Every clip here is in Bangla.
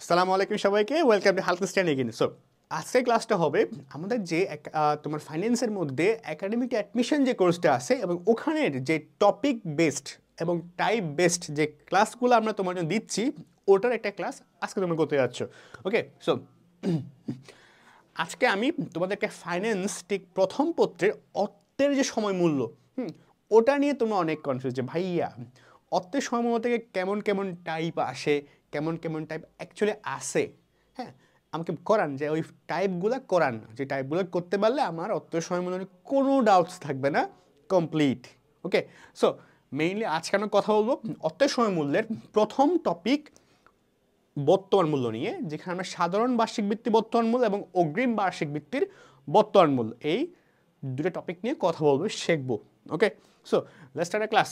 আসসালামু আলাইকুম সবাইকে, ওয়েলকাম টু হালকা স্ট্যান্ড এগেইন। সো আজকের ক্লাসটা হবে আমাদের যে তোমার ফাইন্যান্সের মধ্যে একাডেমিক অ্যাডমিশন যে কোর্সটা আছে এবং ওখানের যে টপিক বেসড এবং টাইপ বেসড যে ক্লাসগুলো আমরা তোমার জন্য দিচ্ছি, ওটার একটা ক্লাস আজকে তোমরা করতে যাচ্ছ। ওকে, সো আজকে আমি তোমাদেরকে ফাইন্যান্স ঠিক প্রথম পত্রের অর্থের যে সময় মূল্য, ওটা নিয়ে তোমরা অনেক কনফিউজ যে ভাইয়া অর্থের সময় মূল্য থেকে কেমন কেমন টাইপ আসে, কেমন কেমন টাইপ অ্যাকচুয়ালি আসে। হ্যাঁ, আমাকে করান যে ওই টাইপগুলো করান, যে টাইপগুলো করতে পারলে আমার অর্থের সময় মূল্য নিয়ে কোনো ডাউটস থাকবে না, কমপ্লিট। ওকে, সো মেইনলি আজকে আমরা কথা বলবো অর্থের সময় মূল্যের প্রথম টপিক বর্তমান মূল্য নিয়ে, যেখানে আমরা সাধারণ বার্ষিক ভিত্তি বর্তমান মূল্য এবং অগ্রিম বার্ষিক ভিত্তির বর্তমান মূল্য এই দুটো টপিক নিয়ে কথা বলবো, শিখবো। Okay, so let's start a class.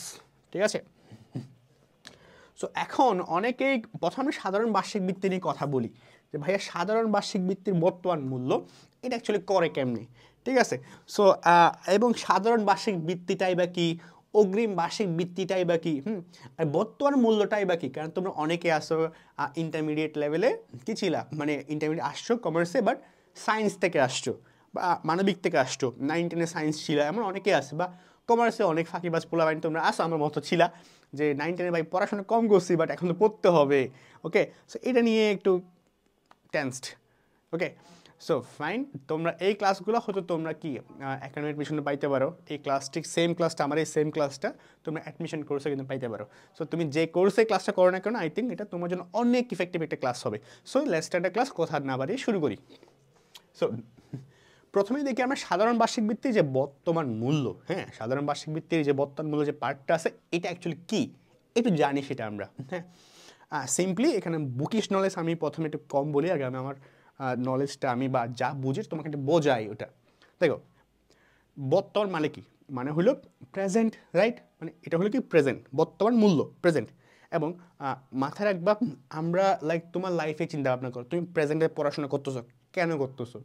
ঠিক আছে, সো এখন অনেকেই প্রথমে সাধারণ বার্ষিক ভিত্তি নিয়ে কথা বলি যে ভাইয়া সাধারণ বার্ষিক ভিত্তির বর্তমান মূল্য এটা অ্যাকচুয়ালি করে কেমনি। ঠিক আছে, সো এবং সাধারণ বার্ষিক ভিত্তিটাই বা কি, অগ্রিম বার্ষিক ভিত্তিটাই বা কি, আর বর্তমান মূল্যটাই বা কি। কারণ তোমরা অনেকে আসো ইন্টারমিডিয়েট লেভেলে কি ছিলা, মানে ইন্টারমিডিয়েট আসছো কমার্সে, বাট সায়েন্স থেকে আসছো বা মানবিক থেকে আসছো, 9-10 সায়েন্স ছিল, এমন অনেকে আছে, বা কমার্সে অনেক ফাঁকিবাজ পোলাবাইন তোমরা আসো আমার মতো ছিলা, যে 9-10 ভাই পড়াশোনা কম করছি বাট এখন তো পড়তে হবে। ওকে, সো এটা নিয়ে একটু টেন্সড। ওকে, সো ফাইন, তোমরা এই ক্লাসগুলো হয়তো তোমরা কি একাডেমিক অ্যাডমিশনে পাইতে পারো। এই ক্লাস ঠিক সেম ক্লাসটা, আমার এই সেম ক্লাসটা তোমরা অ্যাডমিশন কোর্সে কিন্তু পাইতে পারো। সো তুমি যে কোর্সে ক্লাসটা করো না কেন, আই থিঙ্ক এটা তোমার জন্য অনেক ইফেক্টিভ একটা ক্লাস হবে। So let's start the class, কথা না বাড়িয়ে শুরু করি। সো প্রথমেই দেখি আমরা সাধারণ বার্ষিক ভিত্তির যে বর্তমান মূল্য, হ্যাঁ সাধারণ বার্ষিক ভিত্তির যে বর্তমান মূল্য যে পার্টটা আছে, এটা অ্যাকচুয়ালি কী একটু জানি সেটা আমরা। হ্যাঁ, সিম্পলি এখানে বুকিশ নলেজ আমি প্রথমে একটু কম বলি, আগে আমি আমার নলেজটা আমি বা যা বুঝি তোমাকে একটু বোঝাই। ওটা দেখো, বর্তমান মানে কি, মানে হলো প্রেজেন্ট, রাইট? মানে এটা হলো কি প্রেজেন্ট, বর্তমান মূল্য প্রেজেন্ট। এবং মাথায় রাখবা, আমরা লাইক তোমার লাইফে চিন্তা ভাবনা করো, তুমি প্রেজেন্টে পড়াশোনা করতেছো, কেন করতেছো?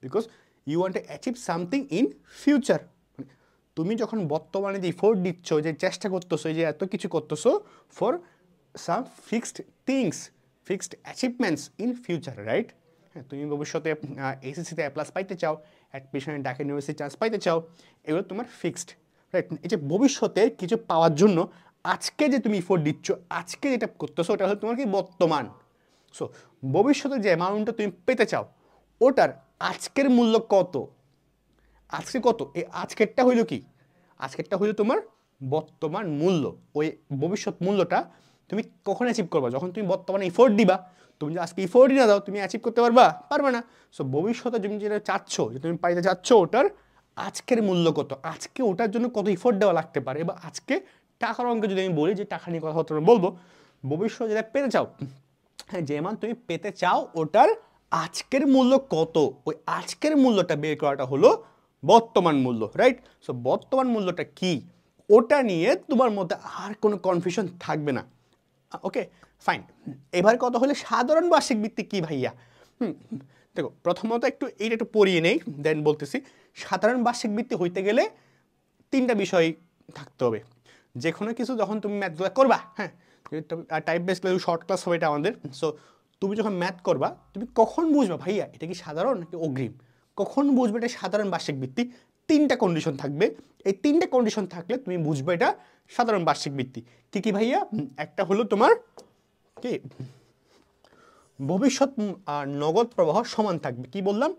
Because you want to achieve something in future. মানে তুমি যখন বর্তমানে যে ইফোর্ট দিচ্ছ, যে চেষ্টা করতেছো, যে এত কিছু করতেছো for some fixed things, fixed achievements in future, right? হ্যাঁ, তুমি ভবিষ্যতে এসএসসিতে এ প্লাস পাইতে চাও, অ্যাডমিশনে ঢাকা ইউনিভার্সিটি চান্স পাইতে চাও, এগুলো তোমার ফিক্সড, রাইট? এই যে ভবিষ্যতে কিছু পাওয়ার জন্য আজকে যে তুমি ইফোর্ট দিচ্ছ, আজকে যেটা করতেছো, ওটা হলো তোমার কি বর্তমান। সো ভবিষ্যতে যে অ্যামাউন্টটা তুমি পেতে চাও, ওটার আজকের মূল্য কত, আজকে কত, এই আজকেরটা হইল কি, আজকেরটা হইল তোমার বর্তমান মূল্য। ওই ভবিষ্যৎ মূল্যটা তুমি কখন অ্যাচিভ করবা, যখন তুমি বর্তমানে ইফোর্ট দিবা। তুমি যে আজকে ইফোর্টই না দাও, তুমি অ্যাচিভ করতে পারবা? পারবে না। সো ভবিষ্যতে তুমি যেটা চাচ্ছ, যে তুমি পাইতে চাচ্ছ, ওটার আজকের মূল্য কত, আজকে ওটার জন্য কত ইফোর্ট দেওয়া লাগতে পারে। বা আজকে টাকার অঙ্কে যদি আমি বলি, যে টাকা নিয়ে কথা হতো বলবো, ভবিষ্যতে যেটা পেতে চাও, হ্যাঁ যে মান তুমি পেতে চাও, ওটার আজকের মূল্য কত, ওই আজকের মূল্যটা বের করাটা হলো বর্তমান মূল্য, রাইট? সো বর্তমান মূল্যটা কি, ওটা নিয়ে তোমার মধ্যে আর কোনো কনফিউশন থাকবে না। ওকে, ফাইন। এবার কথা হলে সাধারণ বার্ষিক ভিত্তি কি ভাইয়া? দেখো, প্রথমত এইটা একটু পড়িয়ে নেই, দেন বলতেছি। সাধারণ বার্ষিক ভিত্তি হইতে গেলে তিনটা বিষয় থাকতে হবে। যে কোনো কিছু যখন তুমি ম্যাথগুলো করবা, হ্যাঁ type base class, short class হবে এটা আমাদের। সো তুমি যখন ম্যাথ করবা, তুমি কখন বুঝবা ভাইয়া এটা কি সাধারণ নাকি অগ্রিম, কখন বুঝবে এটা সাধারণ বার্ষিক ভিত্তি? তিনটা কন্ডিশন থাকবে। এই তিনটা কন্ডিশন থাকলে তুমি বুঝবে এটা সাধারণ বার্ষিক ভিত্তি। কি কি ভাইয়া? একটা হলো তোমার কি, ভবিষ্যৎ নগদ প্রবাহ সমান থাকবে। কি বললাম?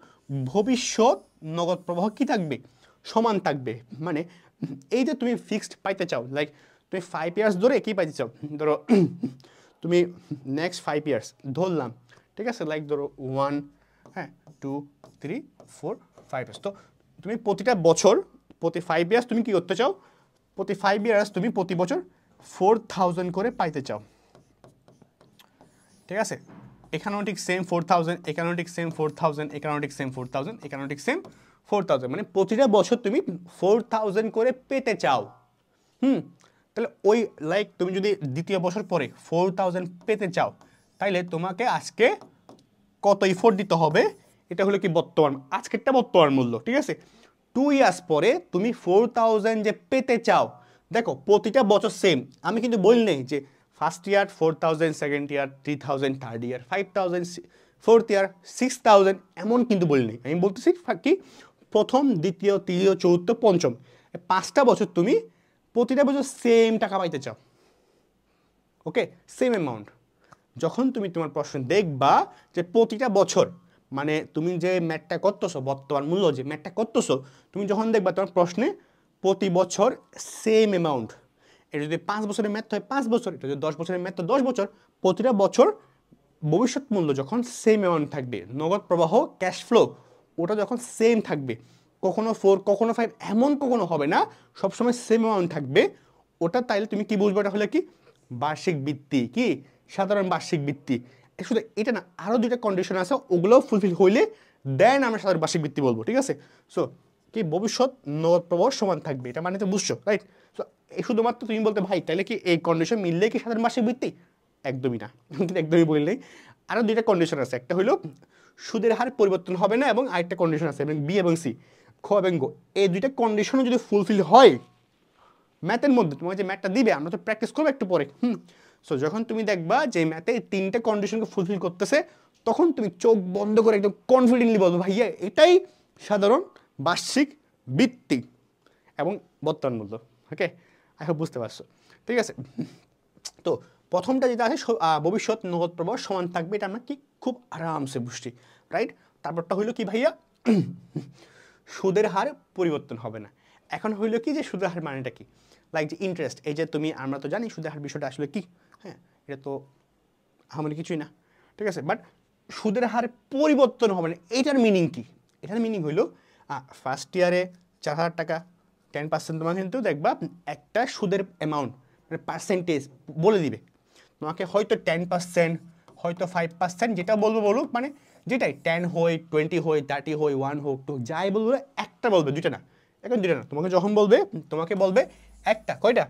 ভবিষ্যৎ নগদ প্রবাহ কি থাকবে? সমান থাকবে। মানে এই যে তুমি ফিক্সড পাইতে চাও, লাইক তুমি 5 ইয়ার্স ধরে কি পাইতে চাও, ধরো তুমি নেক্সট 5 ইয়ার্স ধরলাম, ঠিক আছে, লাইক ধরো 1, হ্যাঁ 2, 3, 4, 5 ইয়ার্স। তো তুমি প্রতিটা বছর, প্রতি 5 ইয়ার্স তুমি কি করতে চাও, প্রতি 5 ইয়ার্স তুমি প্রতি বছর 4000 করে পাইতে চাও। ঠিক আছে, এখানেও ঠিক সেম 4000, এখানেও ঠিক সেম 4000, এখানেও ঠিক সেম 4000, এখানেও ঠিক সেম 4000, মানে প্রতিটা বছর তুমি 4000 করে পেতে চাও। তাহলে ওই লাইক তুমি যদি দ্বিতীয় বছর পরে 4000 পেতে চাও, তাইলে তোমাকে আজকে কত ইফোর্ট দিতে হবে, এটা হলো কি বর্তমান, আজকেরটা বর্তমান মূল্য। ঠিক আছে, 2 ইয়ার্স পরে তুমি 4000 যে পেতে চাও, দেখো প্রতিটা বছর সেম। আমি কিন্তু বলি নেই যে first year 4000, second year 3000, third year 5000, fourth year 6000, এমন কিন্তু বলিনি। আমি বলতেছি কি প্রথম, দ্বিতীয়, তৃতীয়, চতুর্থ, পঞ্চম, 5টা বছর তুমি প্রতিটা বছর সেম টাকা পাইতে চাও, ওকে, সেম অ্যামাউন্ট। যখন তুমি তোমার প্রশ্ন দেখবা যে প্রতিটা বছর, মানে তুমি যে ম্যাথটা করতেছো, বর্তমান মূল্য যে ম্যাথটা করতেছো, তুমি যখন দেখবা তোমার প্রশ্নে প্রতি বছর সেম অ্যামাউন্ট, এটা যদি 5 বছরের ম্যাথ হয় 5 বছর, এটা যদি 10 বছরের ম্যাথ হয় 10 বছর, প্রতিটা বছর ভবিষ্যৎ মূল্য যখন সেম অ্যামাউন্ট থাকবে, নগদ প্রবাহ ক্যাশ ফ্লো ওটা যখন সেম থাকবে, কখনো 4 কখনো 5 এমন কখনো হবে না, সবসময় সেম অ্যামাউন্ট থাকবে, ওটা তাইলে তুমি কি বুঝবে, এটা হলে কি বার্ষিক বৃত্তি, কি সাধারণ বার্ষিক বৃত্তি। শুধু এটা না, আরও 2টা কন্ডিশন আছে, ওগুলোও ফুলফিল হইলে দেন আমরা সাধারণ বার্ষিক বৃত্তি বলবো, ঠিক আছে। সো কি ভবিষ্যৎ নগদ প্রবাহ সমান থাকবে, এটা মানে তো বুঝছো, রাইট। সো এই শুধুমাত্র তুমি বলতে ভাই তাহলে কি এই কন্ডিশন মিললে কি সাধারণ বার্ষিক বৃত্তি, একদমই না, কিন্তু একদমই বললেই। আরও 2টা কন্ডিশন আছে, একটা হলো সুদের হার পরিবর্তন হবে না, এবং আরেকটা কন্ডিশন আছে এবং বি এবং সি, খ এবং গ, এই 2টা কন্ডিশনও যদি ফুলফিল হয় ম্যাথের মধ্যে, তোমাকে যে ম্যাথটা দিবে আমরা তো প্র্যাকটিস করবো একটু পরে, সো যখন তুমি দেখবা যে ম্যাথে 3টে কন্ডিশনকে ফুলফিল করতেছে, তখন তুমি চোখ বন্ধ করে একদম কনফিডেন্টলি বলবো ভাইয়া এটাই সাধারণ বার্ষিক বৃত্তি এবং বর্তমান মূল্য, ওকে। আই হোপ বুঝতে পারছো, ঠিক আছে। তো প্রথমটা যেটা আছে ভবিষ্যৎ নগদ প্রবাহ সমান থাকবে, এটা আমরা কি খুব আরামসে বুঝছি, রাইট। তারপরটা হইলো কি ভাইয়া, সুদের হার পরিবর্তন হবে না। এখন হইলো কি যে সুদের হার মানেটা কি, লাইক যে ইন্টারেস্ট, এই যে তুমি, আমরা তো জানি সুদের হার বিষয়টা আসলে কি, হ্যাঁ, এটা তো আমাদের কিছুই না, ঠিক আছে। বাট সুদের হার পরিবর্তন হবে না, এইটার মিনিং কি, এটার মিনিং হইলো ফার্স্ট ইয়ারে 4000 টাকা 10% তোমাকে কিন্তু দেখবা একটা সুদের অ্যামাউন্ট, মানে পার্সেন্টেজ বলে দিবে তোমাকে, হয়তো 10%, হয়তো 5%, যেটা বলবো বলুক, মানে যেটাই 10 হয়, 20 হয়, 30 হয়, 1 হোক, তো যাই বলবে একটা বলবে, 2টা না, এখন 2টা না, তোমাকে যখন বলবে, তোমাকে বলবে একটা, কয়টা,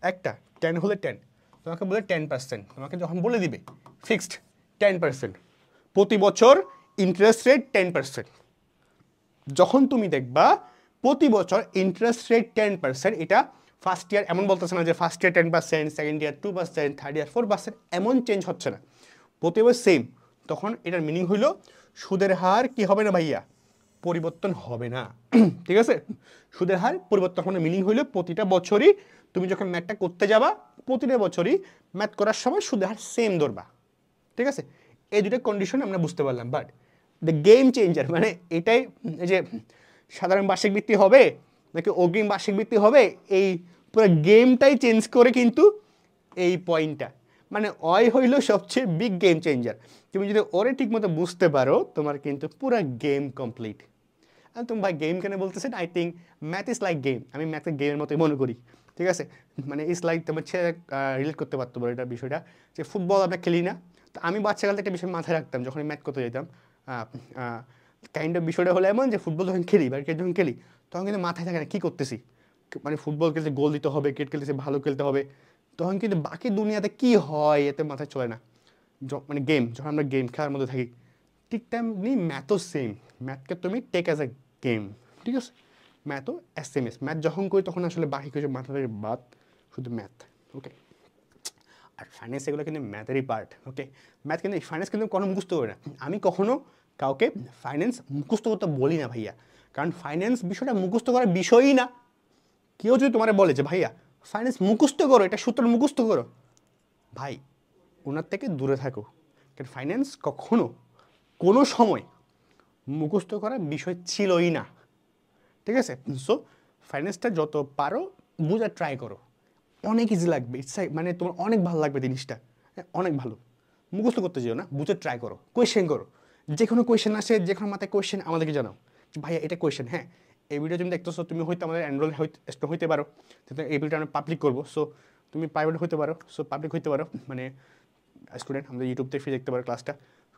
একটা, 10 হলে 10, তোমাকে বলে 10%, তোমাকে যখন বলে দিবে ফিক্সড 10%, প্রতি বছর ইন্টারেস্ট রেট 10%, যখন তুমি দেখবা প্রতি বছর ইন্টারেস্ট রেট 10%, এটা ফার্স্ট ইয়ার এমন বলতেছে না যে first year 10%, second year 2%, third year 4%, এমন চেঞ্জ হচ্ছে না, প্রতি বছর সেম, তখন এটার মিনিং হইল সুদের হার কি হবে না ভাইয়া, পরিবর্তন হবে না, ঠিক আছে। সুদের হার পরিবর্তন হবে না মিনিং হইল প্রতিটা বছরই তুমি যখন ম্যাথটা করতে যাবা, প্রতিটা বছরই ম্যাথ করার সময় সুদের হার সেম ধরবা, ঠিক আছে। এই 2টা কন্ডিশন আমরা বুঝতে পারলাম। বাট দ্য গেম চেঞ্জার, মানে এটাই যে সাধারণ বার্ষিক বৃত্তি হবে নাকি অগ্রিম বার্ষিক বৃত্তি হবে, এই পুরো গেমটাই চেঞ্জ করে কিন্তু এই পয়েন্টটা, মানে ওই হইল সবচেয়ে বিগ গেম চেঞ্জার। তুমি যদি ওরে ঠিক মতো বুঝতে পারো, তোমার কিন্তু পুরো গেম কমপ্লিট। আর তুমি ভাই গেম কেন বলতেছেন, I think math is like game, আমি ম্যাথকে গেমের মতোই মনে করি, ঠিক আছে। মানে ইটস লাইক তোমার ছেলে রিলেট করতে পারতো বলো এটা বিষয়টা, যে ফুটবল আমরা খেলি না, তো আমি বাচ্চাকালে একটা বিষয় মাথায় রাখতাম যখন ম্যাথ করতে যেতাম, কাইন্ড অফ বিষয়টা হলো এমন যে ফুটবল যখন খেলি বা ক্রিকেট যখন খেলি, তখন কিন্তু মাথায় থাকে না কী করতেছি, মানে ফুটবল খেলতে গোল দিতে হবে, ক্রিকেট খেলতে ভালো খেলতে হবে, তখন কিন্তু বাকি দুনিয়াতে কী হয় এতে মাথায় চলে না, মানে গেম যখন আমরা গেম খেলার মধ্যে থাকি, ঠিক তেমনি ম্যাথও সেম, ম্যাথকে তুমি টেক অ্যাজ এ গেম, ঠিক আছে। ম্যাথও SMS, ম্যাথ যখন করি তখন আসলে বাকি কিছু মাথা থেকে বাদ, শুধু ম্যাথ, ওকে। আর ফাইন্যান্স এগুলো কিন্তু ম্যাথেরই পার্ট, ওকে। ম্যাথ কিন্তু ফাইন্যান্স কিন্তু কোনো মুখস্থ করে না, আমি কখনো কাউকে ফাইন্যান্স মুখস্থ করতে বলি না ভাইয়া, কারণ ফাইন্যান্স বিষয়টা মুখস্থ করার বিষয়ই না। কেউ যদি তোমার বলে যে ভাইয়া ফাইন্যান্স মুখস্থ করো, এটা সূত্র মুখস্থ করো, ভাই ওনার থেকে দূরে থাকো, কারণ ফাইন্যান্স কখনো কোনো সময় মুখস্থ করার বিষয় ছিলই না, ঠিক আছে। সো ফাইন্যান্সটা যত পারো বোঝার ট্রাই করো, অনেক ইজি লাগবে, মানে তোমার অনেক ভালো লাগবে জিনিসটা, অনেক ভালো। মুখস্থ করতে যেও না, বুঝে ট্রাই করো, কোয়েশ্চেন করো, যে কোনো কোয়েশ্চেন আসে, যে কোনো মাথায় কোয়েশ্চেন আমাদেরকে জানাও যে ভাইয়া এটা কোয়েশ্চেন, হ্যাঁ এই ভিডিও তুমি দেখতেছো, তুমি হয়তো আমাদের এনরোল স্টুডেন্ট হইতে পারো, এই ভিডিওটা আমরা পাবলিক করবো, সো তুমি প্রাইভেট হইতে পারো, সো পাবলিক হইতে পারো, মানে স্টুডেন্ট আমাদের ইউটিউব থেকে ফ্রি দেখতে পারো ক্লাসটা,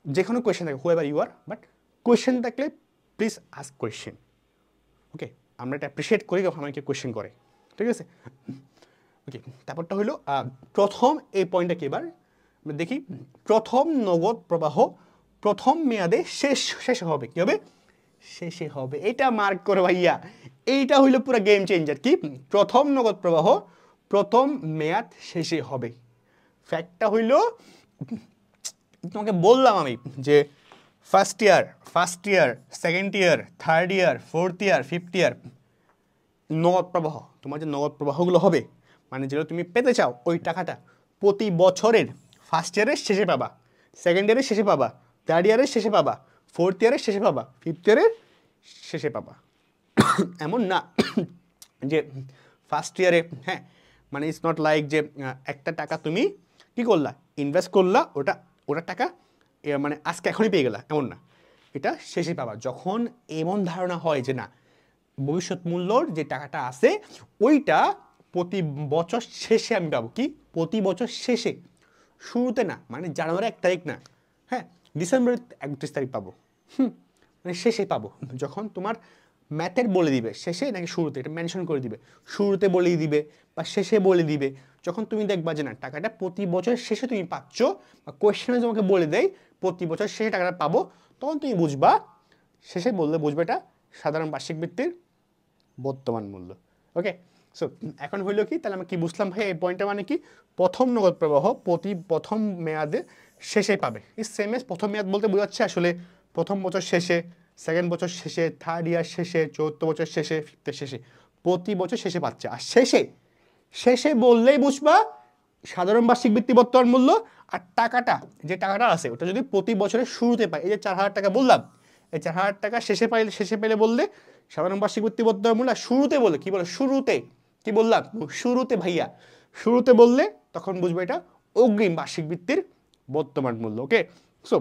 যে কোনো কোয়েশ্চেন থাকে, whoever you are, but question থাকলে প্লিজ আস্ক কোয়েশ্চেন, ওকে। আমরা এটা অ্যাপ্রিসিয়েট করি যখন আমাকে কোয়েশ্চেন করে, ঠিক আছে, ওকে। তারপরটা হলো প্রথম এই পয়েন্টটা কি, এবার দেখি, প্রথম নগদ প্রবাহ প্রথম মেয়াদে শেষে হবে, কি হবে, শেষে হবে, এটা মার্ক করে ভাইয়া, এইটা হইলো পুরো গেম চেঞ্জার, কি প্রথম নগদ প্রবাহ প্রথম মেয়াদ শেষে হবে, ফ্যাক্টটা হইল তোমাকে বললাম আমি যে first year, second year, third year, fourth year, fifth year নগদ প্রবাহ, তোমার যে নগদ প্রবাহগুলো হবে মানে যেগুলো তুমি পেতে চাও ওই টাকাটা প্রতি বছরের ফার্স্ট ইয়ারের শেষে পাবা, সেকেন্ড ইয়ারের শেষে পাবা, থার্ড ইয়ারের শেষে পাবা, ফোর্থ ইয়ারের শেষে পাবা, ফিফথ ইয়ারের শেষে পাবা। এমন না যে ফার্স্ট ইয়ারে, হ্যাঁ মানে ইটস নট লাইক যে একটা টাকা তুমি কি করলা, ইনভেস্ট করলা, ওটা টাকা মানে আজকে এখনই পেয়ে গেলা, এমন না, এটা শেষে পাবা। যখন এমন ধারণা হয় যে না ভবিষ্যৎ মূল্যর যে টাকাটা আছে ওইটা প্রতি বছর শেষে আমি পাবো, কি প্রতি বছর শেষে, শুরুতে না, মানে জানুয়ারি 1 তারিখ না, হ্যাঁ ডিসেম্বরের 31 তারিখ পাবো, মানে শেষে পাবো। যখন তোমার ম্যাথের বলে দিবে শেষে নাকি শুরুতে, এটা মেনশন করে দিবে, শুরুতে বলে দিবে বা শেষে বলে দিবে, যখন তুমি দেখবা যে না টাকাটা প্রতি বছর শেষে তুমি পাচ্ছ বা কোয়েশ্চেনে তোমাকে বলে দেয় প্রতি বছর শেষে টাকাটা পাবো, তখন তুমি বুঝবা, শেষে বললে বুঝবে এটা সাধারণ বার্ষিক ভিত্তির বর্তমান মূল্য। ওকে, সো এখন হইলো কি, তাহলে আমি কি বুঝলাম ভাই এই পয়েন্টটা, মানে কি প্রথম নগদ প্রবাহ প্রথম মেয়াদে শেষে পাবে। এই সেম এজ প্রথম মেয়াদ বলতে বোঝাচ্ছে আসলে প্রথম বছর শেষে, সেকেন্ড বছর শেষে, থার্ড ইয়ার শেষে, চতুর্থ বছর শেষে, ফিফথের শেষে, প্রতি বছর শেষে পাচ্ছে। আর শেষে বললেই বুঝবা সাধারণ বার্ষিক ভিত্তি বর্তমান মূল্য। আর টাকাটা, যে টাকাটা আছে ওটা যদি প্রতি বছরের শুরুতে পাই, এই যে 4,000 টাকা বললাম, এই 4,000 টাকা শেষে পেলে বললে সাধারণ বার্ষিক ভিত্তি বর্তমান মূল্য। আর শুরুতে বলে কি বলে, শুরুতে কি বললাম, শুরুতে ভাইয়া, শুরুতে বললে তখন বুঝবে এটা অগ্রিম বার্ষিক ভিত্তির বর্তমান মূল্য। ওকে, সো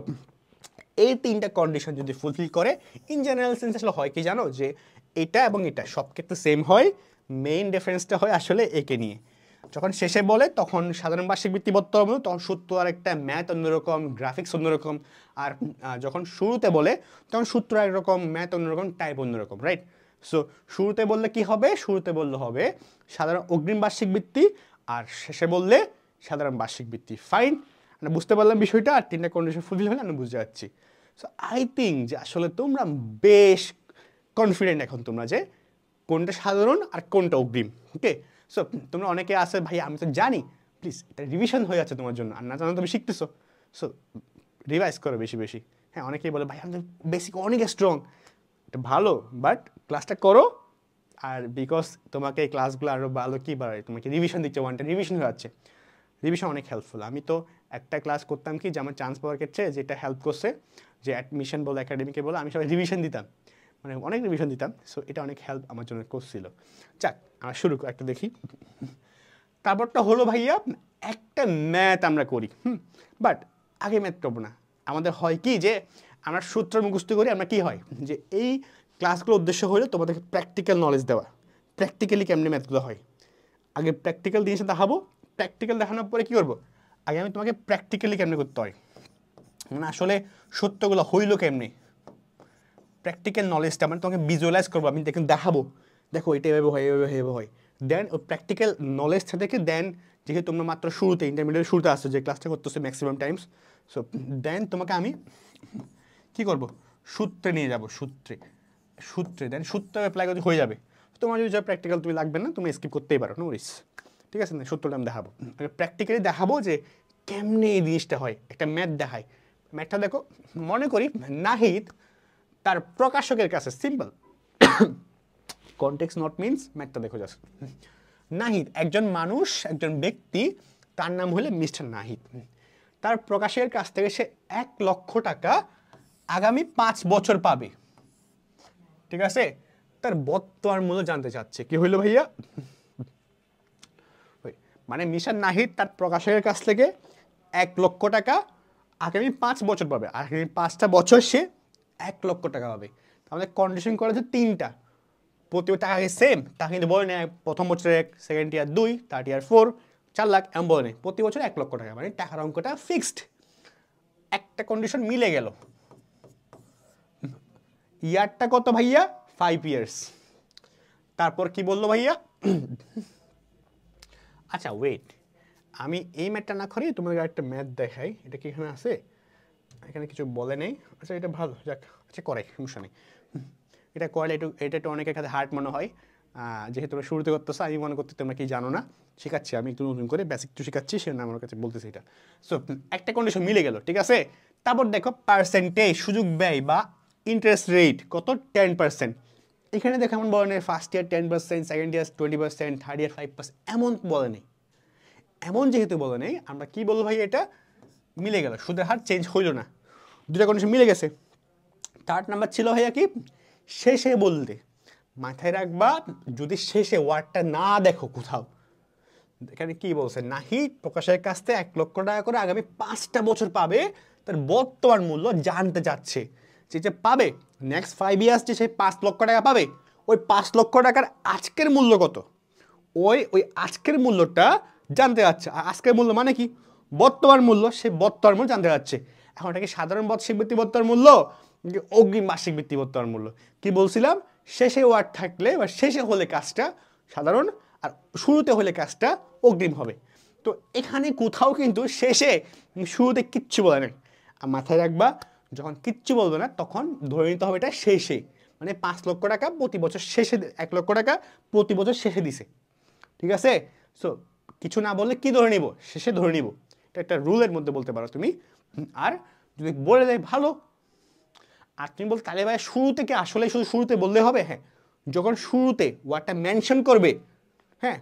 এই তিনটা কন্ডিশন যদি ফুলফিল করে, ইন জেনারেল সেন্স আসলে হয় কি জানো, যে এটা এবং এটা সব ক্ষেত্রে সেম হয়, মেইন ডিফারেন্সটা হয় আসলে একে নিয়ে। যখন শেষে বলে তখন সাধারণ বার্ষিক ভিত্তি বর্তমান মূল্য, তখন সূত্র আর একটা, ম্যাথ অন্যরকম, গ্রাফিক্স অন্যরকম। আর যখন শুরুতে বলে তখন সূত্র একরকম, ম্যাথ অন্যরকম, টাইপ অন্যরকম, রাইট? সো শুরুতে বললে কি হবে, শুরুতে বললে হবে সাধারণ অগ্রিম বার্ষিক ভিত্তি, আর শেষে বললে সাধারণ বার্ষিক ভিত্তি। ফাইন, আমরা বুঝতে পারলাম বিষয়টা, আর তিনটা কন্ডিশন ফুলফিল হলে আমরা বুঝতে পারছি। সো আই থিঙ্ক যে আসলে তোমরা বেশ কনফিডেন্ট এখন তোমরা যে কোনটা সাধারণ আর কোনটা অগ্রিম। ওকে, সো তোমরা অনেকে আছে ভাই আমি তো জানি, প্লিজ এটা রিভিশন হয়ে যাচ্ছে তোমার জন্য, আর না জানো তুমি শিখতেছো, সো রিভাইজ করো বেশি বেশি। হ্যাঁ, অনেকেই বলে ভাই আমি তো বেসিক অনেক স্ট্রং, এটা ভালো, বাট ক্লাসটা করো। আর বিকজ তোমাকে এই ক্লাসগুলো আরও ভালো কী বাড়ে, তোমাকে রিভিশন দিচ্ছে, ওয়ানটা রিভিশন হয়ে যাচ্ছে, রিভিশন অনেক হেল্পফুল। আমি তো একটা ক্লাস করতাম কি, যে আমার চান্স পাওয়ার ক্ষেত্রে যেটা হেল্প করছে, যে অ্যাডমিশন বলো, একাডেমিকে বলো, আমি সবাই রিভিশন দিতাম, মানে অনেক রিভিশন দিতাম। সো এটা অনেক হেল্প আমার জন্য করছিল। যাক, আমরা শুরু একটা দেখি। তারপরটা হলো ভাইয়া একটা ম্যাথ আমরা করি, বাট আগে ম্যাথ করবো না। আমাদের হয় কি যে আমরা সূত্র মুখস্থ করি, আমরা কি হয় যে এই ক্লাসগুলোর উদ্দেশ্য হলো তোমাদেরকে প্র্যাকটিক্যাল নলেজ দেওয়া, প্র্যাকটিক্যালি কেমনি ম্যাথগুলো হয়। আগে প্র্যাকটিক্যাল জিনিসটা দেখাবো, প্র্যাকটিক্যাল দেখানোর পরে কী করবো, আগে আমি তোমাকে প্র্যাকটিক্যালি কেমনি করতে হয়, মানে আসলে সত্যগুলো হইলো কেমনি, প্র্যাকটিক্যাল নলেজটা মানে তোমাকে ভিজুয়ালাইজ করবো, আমি দেখাবো, দেখো এটা এভাবে হয়, এভাবে এভাবে হয়। দেন ওই প্র্যাকটিক্যাল নলেজটা থেকে দেন, যেহেতু তোমরা মাত্র শুরুতে, ইন্টারমিডিয়েট শুরুতে আসছো, যে ক্লাসটা করতেছো ম্যাক্সিমাম টাইমস, সো দেন তোমাকে আমি কী করবো, সূত্রে নিয়ে যাবো, সূত্রে দেন সূত্র অ্যাপ্লাই করতে হয়ে যাবে। তোমার যদি প্র্যাকটিক্যাল তুমি লাগবে না, তুমি স্কিপ করতেই পারো, নো রিস্ক, ঠিক আছে না? সূত্রটা আমি দেখাবো, প্র্যাকটিক্যালি দেখাবো যে কেমনে এই জিনিসটা হয়, একটা ম্যাথ দেখায়। ম্যাথটা দেখো, মনে করি নাহিদ তার প্রকাশকের কাছে, সিম্পল কনটেক্সট নট মিনস, ম্যাথটা দেখো জাস্ট, নাহিদ একজন মানুষ, একজন ব্যক্তি, তার নাম হলে মিস্টার নাহিদ, তার প্রকাশের কাছ থেকে সে 1 লক্ষ টাকা আগামী 5 বছর পাবে, ঠিক আছে? তার বর্তমান মূল্য জানতে চাচ্ছে। কি হইলো ভাইয়া, মানে মিস্টার নাহিদ তার প্রকাশকের কাছ থেকে 1 লক্ষ টাকা আগামী 5 বছর পাবে, আগামী 5টা বছর সে 1 লক্ষ টাকা পাবে। তাহলে কন্ডিশন করা হচ্ছে 3টা, প্রতি টাকা সেম, তা কিন্তু বলে নেয় প্রথম বছরে 1, second year 2, third year 4, 4 lakh এমন বলে নেই, প্রতি বছর 1 লক্ষ টাকা, মানে টাকার অঙ্কটা ফিক্সড। একটা কন্ডিশন মিলে গেল, ইয়ারটা কত ভাইয়া, 5 ইয়ার্স। তারপর কি বললো ভাইয়া, আচ্ছা ওয়েট, আমি এই ম্যাথটা না করি তোমাদের একটা ম্যাথ দেখাই, এটা কি এখানে আছে, এখানে কিছু বলে নেই, আচ্ছা এটা ভালো, যাক আচ্ছা করাই, সমস্যা নেই, এটা করলে এটা একটু অনেকের কাছে হার্ড মনে হয়, যেহেতু তোমরা শুরুতে করতেছো, আমি মনে করতে তোমরা কি জানো না, শেখাচ্ছি আমি একটু নতুন করে বেসিক একটু শেখাচ্ছি, সে আমার কাছে বলতেছি এটা। সো একটা কন্ডিশন মিলে গেল, ঠিক আছে। তারপর দেখো পার্সেন্টেজ, সুযোগ ব্যয় বা ইন্টারেস্ট রেট কত, 10%। এখানে দেখো এমন বলে নেই first year 10%, second year 20%, third year 5%, এমন বলে নেই। এমন যেহেতু বলে নেই, আমরা কি বলবো ভাই, এটা মিলে গেল, সুদের হার চেঞ্জ হইল না, দুটা কন্ডিশন মিলে গেছে। থার্ড নাম্বার ছিল ভাইয়া কি, শেষে বলতে। মাথায় রাখবা, যদি শেষে ওয়ার্ডটা না দেখো কোথাও, এখানে কি বলছে, নাহিদ প্রকাশের কাছ থেকে 1 লক্ষ টাকা করে আগামী 5টা বছর পাবে, তার বর্তমান মূল্য জানতে চাচ্ছে। যে পাবে নেক্সট 5 ইয়ার্স, যে সেই 5 লক্ষ টাকা পাবে, ওই 5 লক্ষ টাকার আজকের মূল্য কত, ওই আজকের মূল্যটা জানতে চাচ্ছে। আর আজকের মূল্য মানে কি, বর্তমান মূল্য, সে বর্তমান মূল্য জানতে চাচ্ছে। এখন এটা কি সাধারণ বার্ষিক ভিত্তি বর্তমান মূল্য, অগ্রিম বার্ষিক ভিত্তি বর্তমান মূল্য? কি বলছিলাম, শেষে ওয়ার্ড থাকলে বা শেষে হলে কাজটা সাধারণ, আর শুরুতে হলে কাজটা অগ্রিম হবে। তো এখানে কোথাও কিন্তু শেষে শুরুতে কিচ্ছু বলে না। আর মাথায় রাখবা, যখন কিচ্ছু বলবে না তখন ধরে নিতে হবে এটা শেষে, মানে 5 লক্ষ টাকা প্রতি বছর শেষে, 1 লক্ষ টাকা প্রতি বছর শেষে দিছে, ঠিক আছে। সো কিছু না বললে কি ধরে নিব, শেষে ধরে নিব, এটা একটা রুলের মধ্যে বলতে পারো তুমি। আর যদি বলে দেয় ভালো, আর তুমি বলতে তাহলে ভাই শুরু থেকে, আসলে শুধু শুরুতে বললে হবে? হ্যাঁ, যখন শুরুতে ওয়ার্ডটা মেনশন করবে, হ্যাঁ,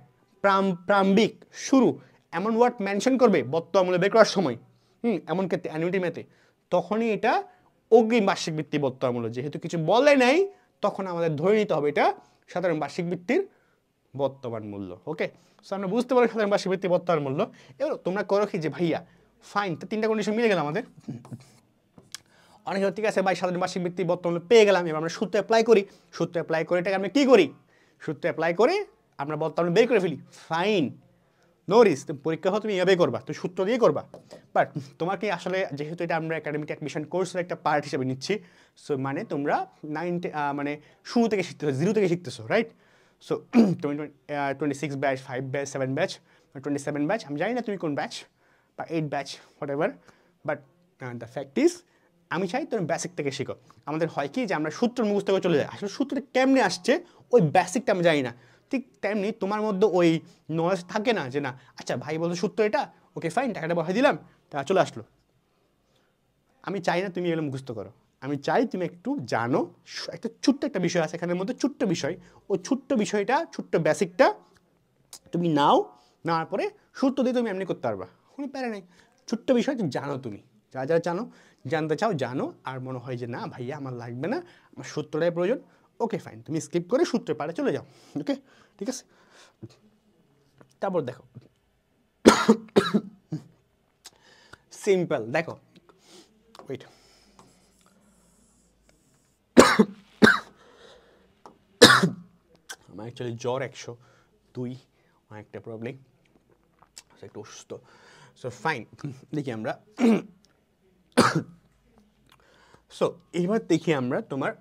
প্রারম্ভিক, শুরু, এমন ওয়ার্ড মেনশন করবে বর্তমান মূল্য বের করার সময়, এমন ক্ষেত্রে অ্যানুইটি মেতে, তখনই এটা অগ্রিম বার্ষিক ভিত্তি বর্তমান মূল্য। যেহেতু কিছু বলে নাই, তখন আমাদের ধরে নিতে হবে এটা সাধারণ বার্ষিক ভিত্তির বর্তমান মূল্য। ওকে, সো আমরা বুঝতে পারি সাধারণ বার্ষিক ভিত্তি বর্তমান মূল্য। এবার তোমরা করো কি, যে ভাইয়া ফাইন, তো 3টা কন্ডিশন মিলে গেল আমাদের। অনেকে ঠিক আছে ভাই, সাধারণ বার্ষিক ভিত্তি বর্তমান পেয়ে গেলাম, এবার আমরা সূত্র অ্যাপ্লাই করি। সূত্র অ্যাপ্লাই করে এটাকে আমরা কী করি, সূত্র অ্যাপ্লাই করে আমরা বর্তমান বের করে ফেলি। Fine, no risk. পরীক্ষা হয় তুমি এভাবেই করবা, তুমি সূত্র দিয়ে করবা। বাট তোমাকে আসলে, যেহেতু এটা আমরা একাডেমিক অ্যাডমিশন কোর্সের একটা পার্ট হিসেবে নিচ্ছি, সো মানে তোমরা মানে শুরু থেকে শিখতেছো, 0 থেকে শিখতেছো, right. So 26 batch, 5 batch, 7 batch, 27 batch, আমি জানি না তুমি কোন ব্যাচ, বা 8 batch, whatever. But the fact is, আমি চাই তুমি বেসিক থেকে শিখো। আমাদের হয় কি, যে আমরা সূত্র মুখস্থ করে চলে যাই, আসলে সূত্রটা কেমনে আসছে ওই বেসিকটা আমি জানি না। ঠিক তেমনি তোমার মধ্যে ওই নলেজ থাকে না, যে না আচ্ছা ভাই বলতো সূত্র এটা, ওকে ফাইন, টাকাটা বসাই দিলাম, টাকা চলে আসলো। আমি চাই না তুমি এগুলো মুখস্থ করো, আমি চাই তুমি একটু জানো। একটা ছোট্ট একটা বিষয় আছে এখানের মধ্যে, ছোট্ট বিষয়, ওই ছোট্ট বিষয়টা, ছোট্ট বেসিকটা তুমি নাও, নেওয়ার পরে সূত্র দিয়ে তুমি এমনি করতে পারবা, কোনো প্যারা নেই। ছোট্ট বিষয় জানো তুমি, যা যা জানো, জানতে চাও জানো, আর মনে হয় যে না ভাইয়া আমার লাগবে না, আমার সূত্রটাই প্রয়োজন, ওকে ফাইন, তুমি স্কিপ করে সূত্রের পারে চলে যাও। ওকে, ঠিক আছে। তারপর দেখো সিম্পল, দেখো ওয়েট, আমার অ্যাকচুয়ালি জ্বর 102, অনেকটা প্রবলেম, একটু অসুস্থ। সো ফাইন, দেখি আমরা। সো এবার দেখি আমরা তোমার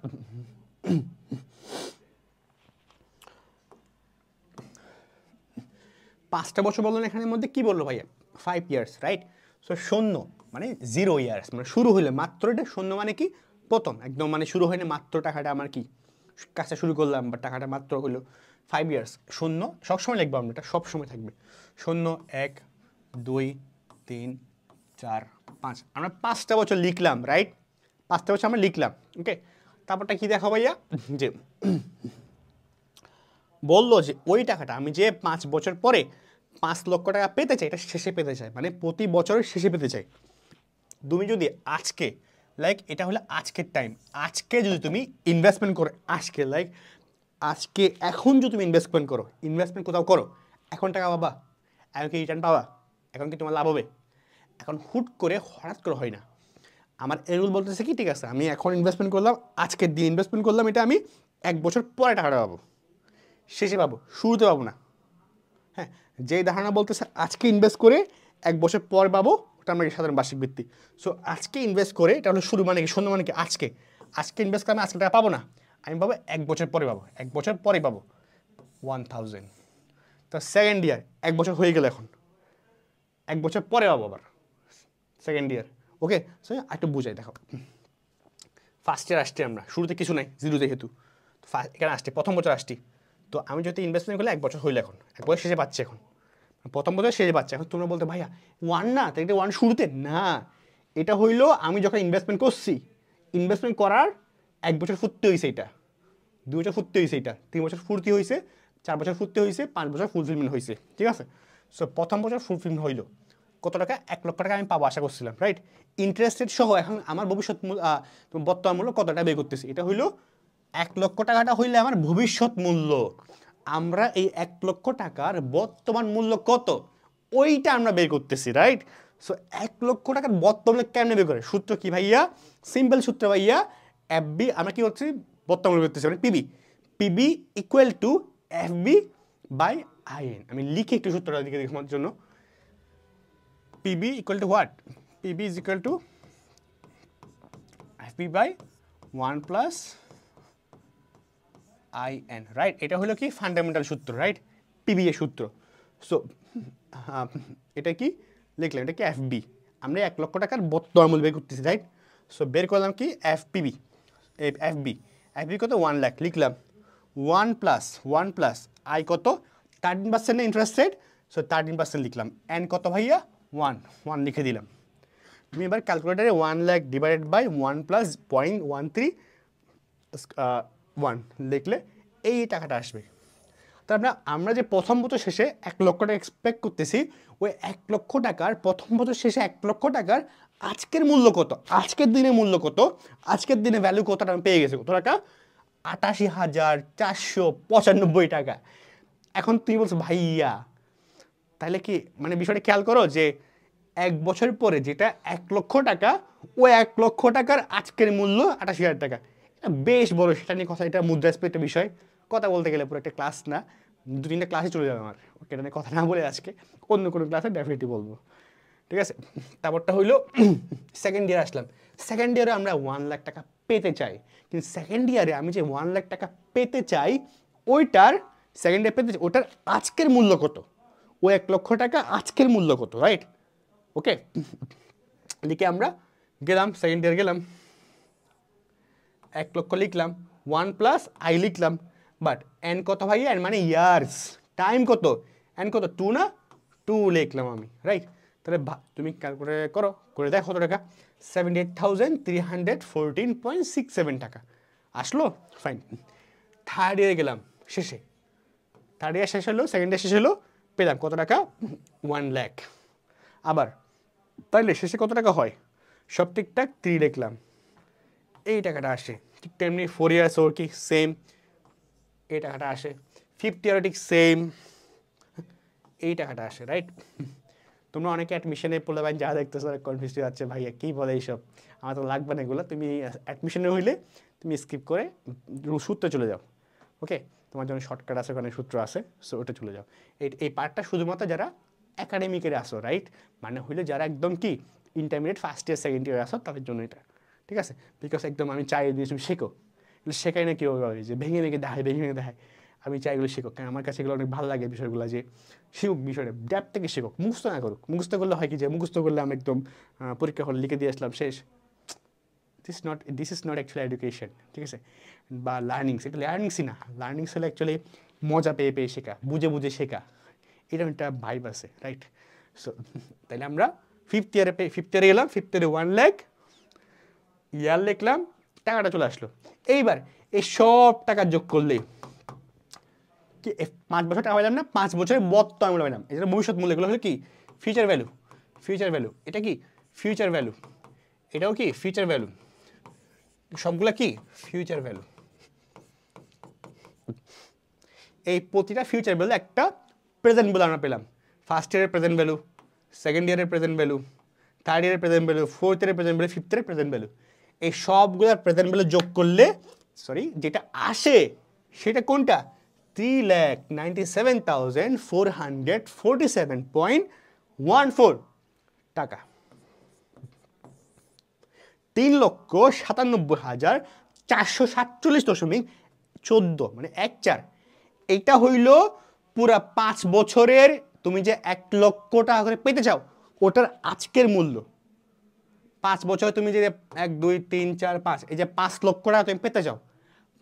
5টা বছর বললো এখানের মধ্যে, কি বললো ভাইয়া, 5 ইয়ার্স, রাইট। সো 0 মানে 0 ইয়ার্স, মানে শুরু হইলে মাত্র, এটা 0 মানে কি, প্রথম একদম, মানে শুরু হয়নি মাত্র, টাকাটা আমার কি কাজটা শুরু করলাম, বা টাকাটা মাত্র হলো 5 ইয়ার্স। 0 সবসময় লিখবো আমরা, এটা সবসময় থাকবে 0, 1, 2, 3, 4, 5, আমরা 5টা বছর লিখলাম, রাইট, 5টা বছর আমরা লিখলাম। ওকে, তারপরটা কি দেখো ভাইয়া, যে বললো যে ওই টাকাটা আমি যে 5 বছর পরে 5 লক্ষ টাকা পেতে চাই, এটা শেষে পেতে চাই, মানে প্রতি বছরের শেষে পেতে চাই। তুমি যদি আজকে, লাইক এটা হলো আজকের টাইম, আজকে যদি তুমি ইনভেস্টমেন্ট করো, আজকে লাইক আজকে এখন যদি তুমি ইনভেস্টমেন্ট করো, ইনভেস্টমেন্ট কোথাও করো, এখন টাকা পাবা, এখন কি রিটার্ন পাবা, এখন কি তোমার লাভ হবে? এখন হুট করে হঠাৎ করে হয় না। আমার এই রুল বলতেছে কি, ঠিক আছে আমি এখন ইনভেস্টমেন্ট করলাম, আজকের দিন ইনভেস্টমেন্ট করলাম, এটা আমি 1 বছর পরে টাকাটা পাবো, শেষে পাবো, শুরুতে পাবো না। হ্যাঁ, যেই ধারণা বলতেছে আজকে ইনভেস্ট করে 1 বছর পর পাবো, ওটা আমরা সাধারণ বার্ষিক ভিত্তি। সো আজকে ইনভেস্ট করে, এটা হলো শুরু, মানে কি শূন্য, মানে কি আজকে, আজকে ইনভেস্ট করে আমি আজকে টাকা পাবো না, আমি পাবো 1 বছর পরে পাবো, 1 বছর পরে পাবো 1000। তো সেকেন্ড ইয়ার, 1 বছর হয়ে গেল, এখন 1 বছর পরে পাবো আবার সেকেন্ড ইয়ার। ওকে, সো একটু বুঝাই দেখো, ফার্স্ট ইয়ার আসছি আমরা, শুরুতে কিছু নাই, 0 যেহেতু, এখানে আসছি প্রথম বছর আসছি, তো আমি যদি ইনভেস্টমেন্ট করলে 1 বছর হইলো, এখন 1 বছর শেষে পাচ্ছি, এখন প্রথম বছর শেষে পাচ্ছি। এখন তোমরা বলতে ভাইয়া 1 না, তাই এটা 1 শুরুতে না, এটা হইলো আমি যখন ইনভেস্টমেন্ট করছি, ইনভেস্টমেন্ট করার 1 বছর ফুর্তি হয়েছে, এটা 2 বছর ফুর্তি হয়েছে, এটা 3 বছর ফুর্তি হয়েছে, 4 বছর ফুর্তি হয়েছে, 5 বছর ফুলফিলমেন্ট হয়েছে, ঠিক আছে। সো প্রথম বছর ফুলফিলমেন্ট হইলো কত টাকা, 1 লক্ষ টাকা আমি পাবো আশা করছিলাম, রাইট। ইন্টারেস্ট রেট সহ এখন আমার ভবিষ্যৎ বর্তমান মূল্য কত টাকা বের করতেছি, এটা হইলো 1 লক্ষ টাকাটা হইলে আমার ভবিষ্যৎ মূল্য। আমরা এই 1 লক্ষ টাকার বর্তমান মূল্য কত ওইটা আমরা বের করতেছি, রাইট। সো 1 লক্ষ টাকার বর্তমান মূল্য কেমনে বের করে, সূত্র কি ভাইয়া, সিম্পল সূত্র ভাইয়া, এফবি আমরা কি করছি বর্তমান মূল্য করতেছি, মানে PB, PB equal to FB by IN. আমি লিখে একটু সূত্রটা দিকে দেখানোর জন্য, PB equal to what, PB is equal to FB by 1 plus IN, right. এটা হলো কি ফান্ডামেন্টাল সূত্র, রাইট, পিবি এর সূত্র। সো এটা কি লিখলাম, এটা কি এফবি, আমরা 1 লক্ষ টাকার বর্তমান মূল্য বের করতেছি, রাইট। সো বের করলাম কি এফপিবি, এফবি, এফবি কত 1 লাখ, লিখলাম 1 প্লাস আই কত 13% না ইন্টারেস্ট রেট, সো 13% লিখলাম, এন কত ভাইয়া 1 লিখে দিলাম। তুমি এবার ক্যালকুলেটারে 1 লাখ ডিভাইডেড বাই 1 প্লাস 0.13 লিখলে এই টাকাটা আসবে। তারপরে আমরা যে প্রথম বছর শেষে 1 লক্ষ টাকা এক্সপেক্ট করতেছি, ওই 1 লক্ষ টাকার প্রথম বছর শেষে 1 লক্ষ টাকার আজকের মূল্য কত, আজকের দিনে মূল্য কত, আজকের দিনে ভ্যালু কতটা আমি পেয়ে গেছি, কত টাকা 88,495 টাকা। এখন তুই বলছো ভাইয়া তাহলে কি মানে বিষয়টা খেয়াল করো যে 1 বছর পরে যেটা 1 লক্ষ টাকা, ওই 1 লক্ষ টাকার আজকের মূল্য 88,000 টাকা, বেশ বড়। সেটা নিয়ে কথা, এটা মুদ্রাস্ফীতি বিষয়, কথা বলতে গেলে পুরো একটা ক্লাস না, 2-3টা ক্লাসে চলে যাবে আমার, ওকে, এটা নিয়ে কথা না বলে আজকে অন্য কোনো ক্লাসে ডেফিনেটলি বলবো, ঠিক আছে। তারপরটা হইলো সেকেন্ড ইয়ার আসলাম, সেকেন্ড ইয়ারে আমরা 1 লাখ টাকা পেতে চাই, কিন্তু সেকেন্ড ইয়ারে আমি যে 1 লাখ টাকা পেতে চাই ওইটার সেকেন্ড ইয়ার পেতে চাই ওটার আজকের মূল্য কত, ওই 1 লক্ষ টাকা আজকের মূল্য কত, রাইট। ওকে, এদিকে আমরা গেলাম সেকেন্ড ইয়ার গেলাম, 1 লক্ষ লিখলাম, 1 প্লাস আই লিখলাম, বাট এন কত ভাইয়া, এন মানে ইয়ার্স, টাইম কত, এন কত 2 না, 2 লিখলাম আমি, রাইট। তাহলে তুমি ক্যালকুলেট করো, করে দেখো কত টাকা, 78,314.67 টাকা আসলো, ফাইন। থার্ড ইয়ারে গেলাম শেষে, থার্ড ইয়ার শেষ হলো, সেকেন্ড ইয়ার শেষ হলো, পেলাম কত টাকা 1 লাখ। আবার তাহলে শেষে কত টাকা হয়, সব ঠিকঠাক 3 লিখলাম, এই টাকাটা আসে। ঠিক তেমনি 4 ইয়ার্স ওর কি সেম, এই টাকাটা আসে। 5th ইয়ারও ঠিক সেম, এই টাকাটা আসে, রাইট। তোমরা অনেকে অ্যাডমিশনে পড়লে ভাই যা দেখতেছো কনফিউজ হয়ে যাচ্ছে, ভাইয়া কী বলে এইসব, আমার তো লাগবে না এগুলো। তুমি অ্যাডমিশনে হইলে তুমি স্কিপ করে সূত্রে চলে যাও, ওকে, তোমার জন্য শর্টকাট আছে, ওখানে সূত্র আছে, সো ওটা চলে যাও। এই পার্টটা শুধুমাত্র যারা একাডেমিকের আসো, রাইট, মানে হইলে যারা একদম কি intermediate first year second year আসো তাদের জন্য এটা, ঠিক আছে। বিকজ একদম আমি চাই দিয়ে তুমি শেখো, এগুলো শেখাই না কীভাবে যে ভেঙে ভেঙে দেখায়, ভেঙে ভেঙে দেখায়, আমি চাই এগুলো শেখো, কারণ আমার কাছে এগুলো অনেক ভালো লাগে বিষয়গুলো, যে শিখুক বিষয়টা ড্যাপ থেকে শেখুক, মুখস্থ না করুক। মুখস্থ করলে হয় কি, যে মুখস্থ করলে আমি একদম পরীক্ষা হলে লিখে দিয়ে আসলাম, শেষ। This is not actually education, ঠিক আছে, বা লার্নিংস, এটা লার্নিংসই না। লার্নিংস হলে অ্যাকচুয়ালি মজা পেয়ে পেয়ে শেখা, বুঝে বুঝে শেখা, এরকম একটা ভাইব আছে, রাইট। সো তাহলে আমরা ফিফথ ইয়ারে গেলাম, ফিফথ ইয়ারে 1 লাখ, ইয়ার লিখলাম, টাকাটা চলে আসলো। এইবার এই সব টাকা যোগ করলেই কি 5 বছর টাকা পাইলাম না, 5 বছরের বর্তমান মূল্য পাইলাম, এটা ভবিষ্যৎ মূল্য। এগুলো হলো কি ফিউচার ভ্যালু, ফিউচার ভ্যালু, এটা কি ফিউচার ভ্যালু, এটাও কি ফিউচার ভ্যালু, সবগুলা কি ফিউচার ভ্যালু। এই প্রতিটা ফিউচার ভ্যালু একটা প্রেজেন্ট ভ্যালু আমরা পেলাম। ফার্স্ট ইয়ারের প্রেজেন্ট ভ্যালু, সেকেন্ড ইয়ারের প্রেজেন্ট ভ্যালু, থার্ড ইয়ারের প্রেজেন্ট ভ্যালু, ফোর্থ ইয়ারের প্রেজেন্ট ভ্যালু, ফিফথ ইয়ারের প্রেজেন্ট ভ্যালু। এই সবগুলোর প্রেজেন্ট ভ্যালু যোগ করলে যেটা আসে সেটা কোনটা, 3,97,447.14 টাকা, 3,97,447.14, মানে 1,4। এইটা হইল পুরা 5 বছরের তুমি যে 1 লক্ষ টাকা করে পেতে চাও ওটার আজকের মূল্য। 5 বছরে তুমি যে 1, 2, 3, 4, 5, এই যে 5 লক্ষ টাকা তুমি পেতে চাও,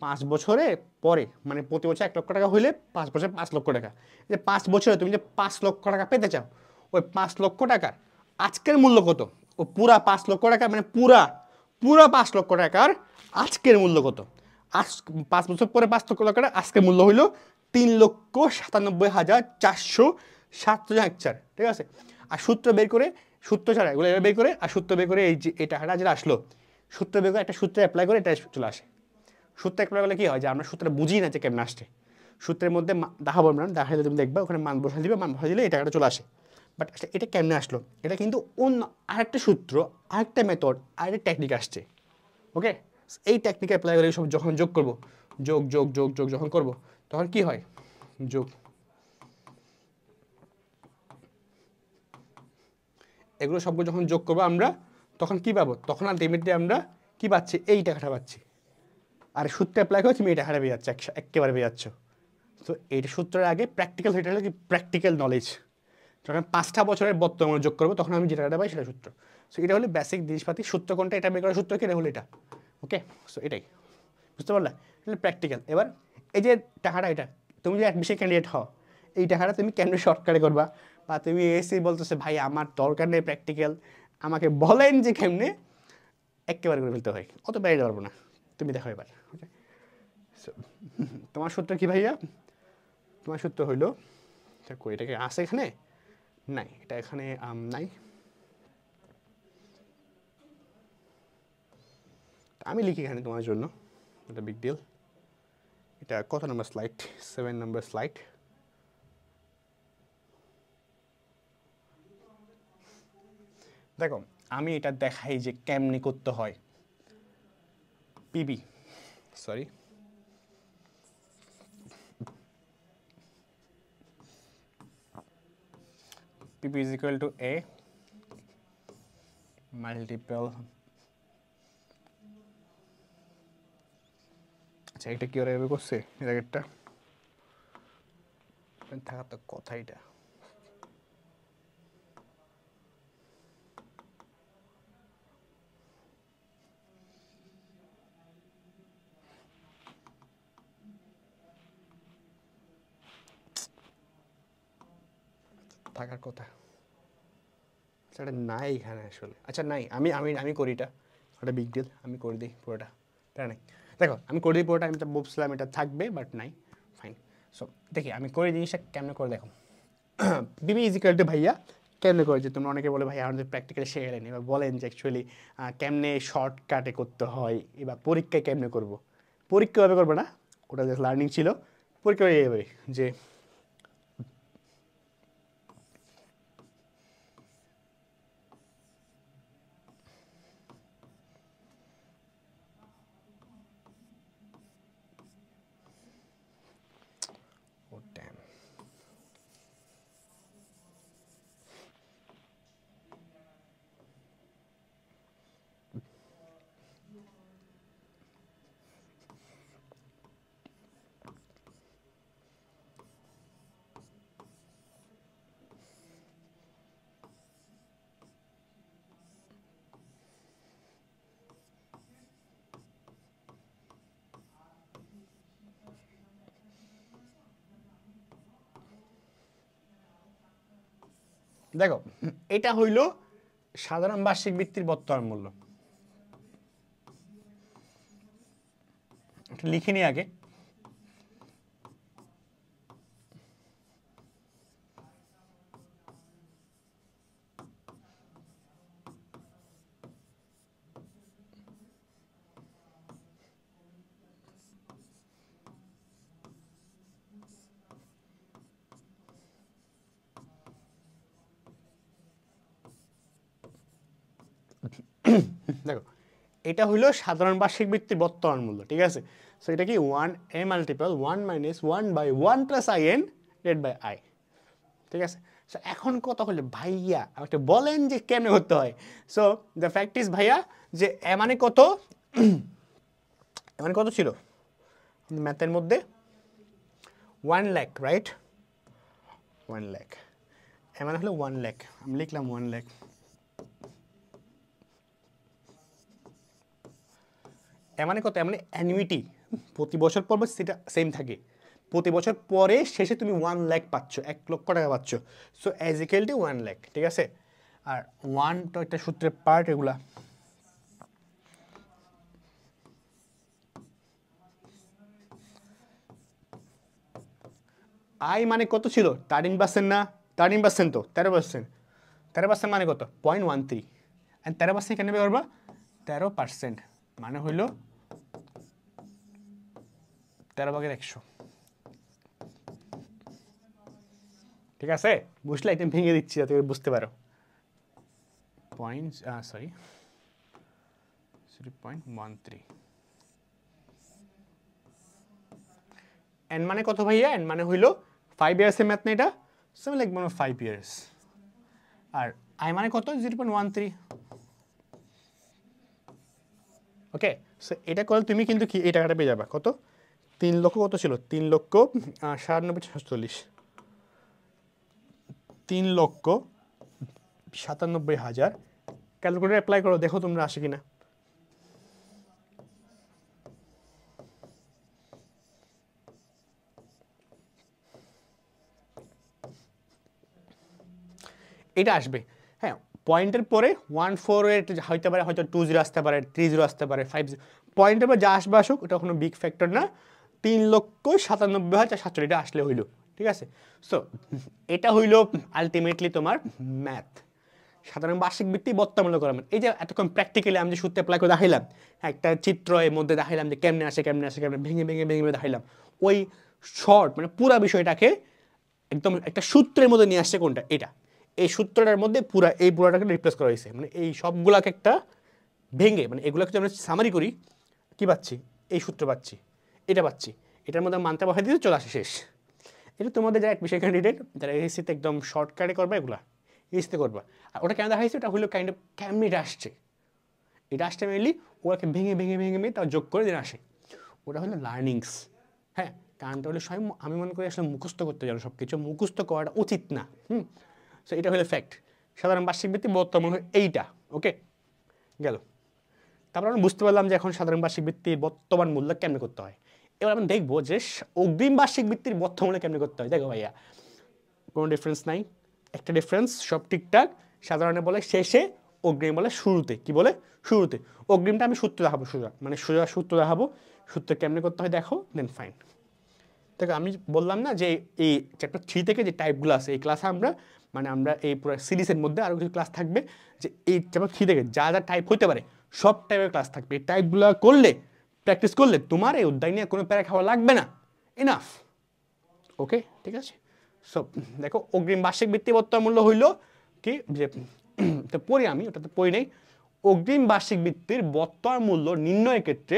5 বছরে পরে মানে প্রতি বছর 1 লক্ষ টাকা হইলে 5 বছরে 5 লক্ষ টাকা। যে 5 বছরে তুমি যে 5 লক্ষ টাকা পেতে চাও, ওই 5 লক্ষ টাকার আজকের মূল্য কত? ও পুরা 5 লক্ষ টাকা মানে পুরা পুরা 5 লক্ষ টাকার আজকের মূল্য কত? আজ 5 বছর পরে 5 লক্ষ টাকার আজকের মূল্য হইল 3,97,404, ঠিক আছে? আর সূত্র বের করে, সূত্র ছাড়া এগুলো বের করে, আর সূত্র বের করে এই যে এই টাকাটা যেটা আসলো, সূত্র বের করে একটা সূত্রে অ্যাপ্লাই করে এটা চলে আসে। সূত্র অ্যাপ্লাই করলে কী হয় যে আমরা সূত্রটা বুঝি না যে কেমন আসছে। সূত্রের মধ্যে দেখাবো না, দেখালে তুমি দেখবে ওখানে মান বসা দিবে, মান বসা দিলে এই টাকাটা চলে আসে। বাট আসলে এটা কেমনে আসলো? এটা কিন্তু অন্য আরেকটা সূত্র, আরেকটা মেথড, আরেকটা টেকনিক আসছে। ওকে, এই টেকনিকে অ্যাপ্লাই করে সব যখন যোগ করবো, যোগ যোগ যোগ যোগ যখন করবো, তখন কি হয়? যোগ, এগুলো সবগুলো যখন যোগ করবো আমরা, তখন কি পাবো? তখন আলটিমেটলি আমরা কি পাচ্ছি? এই টাকাটা পাচ্ছি। আর সূত্রে অ্যাপ্লাই করে তুমি এই টাকাটা পেয়ে যাচ্ছ, একেবারে পেয়ে যাচ্ছ। তো এইটা সূত্রের আগে প্র্যাকটিক্যাল, সেটা হলো কি প্র্যাকটিক্যাল নলেজ। যখন 5টা বছরের বর্তমান যোগ করবো তখন আমি যে টাকাটা পাই সেটা সূত্র। সো এটা হলো বেসিক জিনিসপাতি। সূত্র কোনটা? এটা বের করার সূত্র কি? এটা হলো এটা। ওকে, সো এটাই বুঝতে পারলে? এটা প্র্যাকটিক্যাল। এবার এই যে টাকাটা, এটা তুমি যে অ্যাডমিশন ক্যান্ডিডেট হও, এই টাকাটা তুমি কেমনে শর্টকাটে করবা? বা তুমি এসে বলতেছে ভাই আমার দরকার নেই প্র্যাকটিক্যাল, আমাকে বলেন যে কেমনে একেবারে করে ফেলতে হয়, অত বেড়ে পারবো না, তুমি দেখো এবার। ওকে, তোমার সূত্র কি ভাইয়া? তোমার সূত্র হইল, এটাকে আছে এখানে নাই, এটা এখানে নাই, আমি লিখি এখানে তোমার জন্য, এটা বিগ ডিল। এটা কত নম্বর স্লাইড? 7 নম্বর স্লাইড। দেখো আমি এটা দেখাই যে কেমনি করতে হয়। PB, sorry, PB is equal two A multiple, আচ্ছা এটা কি ওরা এভাবে করছে এর আগেরটা? থাকার তো কথা, এটা থাকার কথা, সেটা নাই এখানে আসলে। আচ্ছা নাই, আমি আমি আমি করি এটা, ওটা বিগ ডিল, আমি করে দিই পুরোটা, তাই নাই? দেখো আমি করে দিই পুরোটা, আমি তো ভাবছিলাম এটা থাকবে বাট নাই, ফাইন। সো দেখি আমি করে জিনিসটা কেমনে করে, দেখো বিবি ইজ ইকুয়াল টু ভাইয়া কেমনে করে, যে তোমরা অনেকে বলে ভাই আমাদের প্র্যাকটিক্যালি শিখে গেলেন, এবার বলেন যে অ্যাকচুয়ালি কেমনে শর্টকাটে করতে হয়, এবার পরীক্ষায় কেমনে করবো। পরীক্ষাভাবে করবো না, ওটা জাস্ট লার্নিং ছিল। পরীক্ষা এইভাবে যে দেখো এটা হইল সাধারণ বার্ষিক বৃত্তির বর্তমান মূল্য। লিখে নিই আগে, দেখো এটা হইলো সাধারণ বার্ষিক বৃত্তির বর্তমান মূল্য, ঠিক আছে? সো এটা কি 1 a multiple 1 minus 1 by 1 plus I N divided by I, ঠিক আছে? সো এখন কথা হলো ভাইয়া আমাকে বলেন যে কেমনে করতে হয়। সো দ্য ফ্যাক্ট ইজ ভাইয়া যে এ মানে কত, এ মানে কত ছিল ম্যাথের মধ্যে? 1 লাখ, রাইট? 1 লাখ, এ মানে হলো 1 লাখ, আমি লিখলাম 1 লাখ। এর মানে কত? এর মানে অ্যানুইটি প্রতি বছর পর সেটা সেম থাকে, প্রতি বছর পরে শেষে তুমি 1 লাখ পাচ্ছ, 1 লক্ষ টাকা পাচ্ছ। So as equal to 1 lakh, ঠিক আছে। আর 1 তো একটা সূত্রের পার্ট, এগুলা আই মানে কত ছিল? 13% না? 13% তো 13%, 13% মানে কত? 0.13, অ্যান্ড 13% কেন বের করবা? 13% মানে হইল 13/100, ঠিক আছে? বুঝলে? একদম ভেঙে দিচ্ছি যাতে বুঝতে পারো। পয়েন্ট সরি 0.13, এন মানে কত ভাইয়া? এন মানে হইল 5 ইয়ার্সের ম্যাথ না এটা? সো আমি লিখব 5 ইয়ার্স। আর আই মানে কত? 0.13। ওকে, সো এটা করলে তুমি কিন্তু কি এই টাকাটা পেয়ে যাবা। কত? 3 লক্ষ কত ছিল? 3,97,47, 3,97,000। ক্যালকুলেটর অ্যাপ্লাই করো, দেখো তোমরা আসে কিনা। এটা আসবে, হ্যাঁ। পয়েন্টের পরে 14 হইতে পারে, হয়তো 20 আসতে পারে, 30 আসতে পারে, 50। পয়েন্টের পর যা আসবে আসুক, ওটা কোনো বিগ ফ্যাক্টর না। 3,97,047 এটা আসলে হইল, ঠিক আছে। সো এটা হইল আলটিমেটলি তোমার ম্যাথ, সাধারণ বার্ষিক ভিত্তি বর্তমান করা। এই যে এতক্ষণ প্র্যাকটিক্যালি আমি যে সূত্র অ্যাপ্লাই করে দেখাইলাম, একটা চিত্র এর মধ্যে দেখাইলাম যে কেমনে আসে কেমনে আসে কেমনে, ভেঙে ভেঙে ভেঙে ভেঙে দেখাইলাম। ওই শর্ট মানে পুরা বিষয়টাকে একদম একটা সূত্রের মধ্যে নিয়ে আসছে কোনটা? এটা। এই সূত্রটার মধ্যে এই পুরাটাকে রিপ্লেস করা হয়েছে, মানে এই সবগুলাকে একটা ভেঙে, মানে এগুলোকে যদি আমরা সামারি করি, কি পাচ্ছি? এই সূত্র পাচ্ছি, এটা পাচ্ছি, এটার মধ্যে মানটা বসাই দিতে চলে আসে, শেষ। এটা তোমাদের যারা অ্যাডমিশন ক্যান্ডিডেট, যারা এসিতে একদম শর্টকাটে করবা, এগুলা এসিতে করবা। আর ওটা কেন দেখা হয়েছে? ওটা হলো কাইন্ড অফ কেমনি এটা আসছে, এটা আসছে মেনলি ওরাকে ভেঙে ভেঙে ভেঙে ভেঙে তাও যোগ করে দিন আসে। ওটা হলো লার্নিংস, হ্যাঁ। কারণটা হলো সবাই, আমি মনে করি আসলে মুখস্থ করতে জানো সব কিছু, মুখস্থ করাটা উচিত না। সো এটা হলো ফ্যাক্ট। সাধারণ বার্ষিক ভিত্তি বর্তমান হলো এইটা, ওকে গেল। তারপর আমরা বুঝতে পারলাম যে এখন সাধারণ বার্ষিক ভিত্তির বর্তমান মূল্য কেমনে করতে হয়। এবার আমরা দেখবো যে অগ্রিম বার্ষিক ভিত্তির বর্তমান মূল্য কেমনে করতে হয়। দেখো ভাইয়া, কোনো ডিফারেন্স নাই, একটা ডিফারেন্স, সব ঠিকঠাক। সাধারণে বলে শেষে, অগ্রিম বলে শুরুতে। কি বলে? শুরুতে। অগ্রিমটা আমি সূত্র দেখাবো, সোজা মানে সোজা সূত্র দেখাবো, সূত্র কেমনে করতে হয় দেখো, দেন ফাইন। দেখো আমি বললাম না যে এই চ্যাপ্টার 3 থেকে যে টাইপগুলো আছে, এই ক্লাসে আমরা মানে আমরা এই পুরো সিরিজের মধ্যে আরও কিছু ক্লাস থাকবে, যে এই চ্যাপ্টার 3 থেকে যা যা টাইপ হতে পারে সব টাইপের ক্লাস থাকবে। এই টাইপগুলো করলে, প্র্যাকটিস করলে তোমার এই অধ্যায় নিয়ে কোনো প্যারা খাওয়া লাগবে না। এনাফ, ওকে ঠিক আছে। সো দেখো, অগ্রিম বার্ষিক ভিত্তি বর্তমান মূল্য হইল কি, যে তো পড়ি আমি, ওটা তো পড়ি নেই। অগ্রিম বার্ষিক ভিত্তির বর্তমান মূল্য নির্ণয়ের ক্ষেত্রে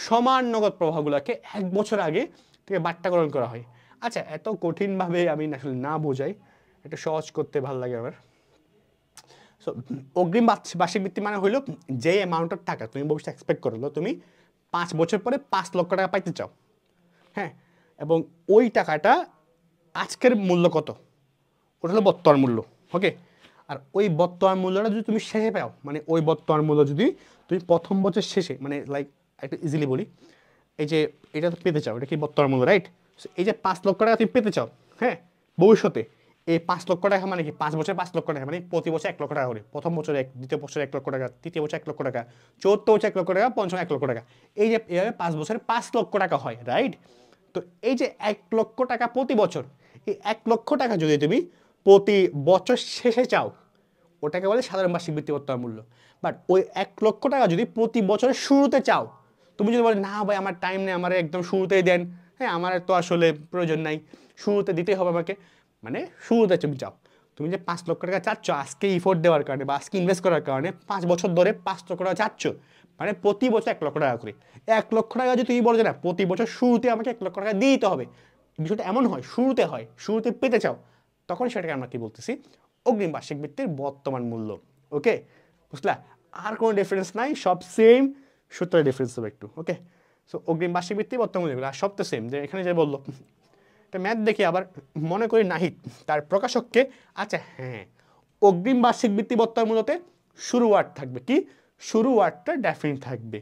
সমান নগদ প্রবাহগুলোকে 1 বছর আগে থেকে বাট্টাকরণ করা হয়। আচ্ছা, এত কঠিনভাবে আমি আসলে না বোঝাই, এটা সহজ করতে ভালো লাগে আমার। সো অগ্রিম বার্ষিক ভিত্তি মানে হইলো যে অ্যামাউন্টের টাকা তুমি ভবিষ্যতে এক্সপেক্ট করলো, তুমি 5 বছর পরে 5 লক্ষ টাকা পাইতে চাও, হ্যাঁ। এবং ওই টাকাটা আজকের মূল্য কত, ওটা হলো বর্তমান মূল্য, ওকে। আর ওই বর্তমান মূল্যটা যদি তুমি শেষে পাও, মানে ওই বর্তমান মূল্য যদি তুমি প্রথম বছর শেষে, মানে লাইক একটা ইজিলি বলি, এই যে এটা তো পেতে চাও, এটা কি বর্তমান মূল্য, রাইট? এই যে 5 লক্ষ টাকা তুমি পেতে চাও, হ্যাঁ, ভবিষ্যতে, এই 5 লক্ষ টাকা মানে কি 5 বছরে 5 লক্ষ টাকা, মানে প্রতি বছর 1 লক্ষ টাকা করে, প্রথম বছরে 1, দ্বিতীয় বছরে 1 লক্ষ টাকা, তৃতীয় বছর 1 লক্ষ টাকা, চতুর্থ বছর 1 লক্ষ টাকা, পঞ্চম 1 লক্ষ টাকা। এই যে এভাবে 5 বছরে 5 লক্ষ টাকা হয়, রাইট? তো এই যে 1 লক্ষ টাকা প্রতি বছর, এই 1 লক্ষ টাকা যদি তুমি প্রতি বছর শেষে চাও, ওটাকে বলে সাধারণ বার্ষিক ভিত্তি বর্তমান মূল্য। বাট ওই 1 লক্ষ টাকা যদি প্রতি বছরের শুরুতে চাও, তুমি যদি বলে না ভাই আমার টাইম নেই, আমার একদম শুরুতেই দেন, হ্যাঁ আমার তো আসলে প্রয়োজন নাই, শুরুতে দিতেই হবে আমাকে, মানে শুরুতে তুমি চাও, তুমি যে 5 লক্ষ টাকা চাচ্ছ আজকে ইফোর্ট দেওয়ার কারণে বা আজকে ইনভেস্ট করার কারণে 5 বছর ধরে 5 লক্ষ টাকা চাচ্ছ, মানে প্রতি বছর 1 লক্ষ টাকা করে। 1 লক্ষ টাকা যদি তুমি বলো যে না প্রতি বছর শুরুতে আমাকে 1 লক্ষ টাকা দিয়ে দিতে হবে, বিষয়টা এমন হয়, শুরুতে পেতে চাও, তখন সেটাকে আমরা কি বলতেছি, অগ্রিম বার্ষিক ভিত্তির বর্তমান মূল্য, ওকে বুঝলা? আর কোনো ডিফারেন্স নাই, সব সেম, সূত্রের ডিফারেন্স হবে একটু, ওকে। সো অগ্রিম বার্ষিক ভিত্তি বর্তমান মূল্য, আর সব তো সেম, যে এখানে যে বললো একটা ম্যাথ দেখি আবার, মনে করি নাহিদ তার প্রকাশককে, আচ্ছা হ্যাঁ, অগ্রিম বার্ষিক ভিত্তি বর্তমান মূল্যতে শুরু ওয়ার্ড থাকবে, কি শুরু ওয়ার্ডটা ডেফিনিট থাকবে,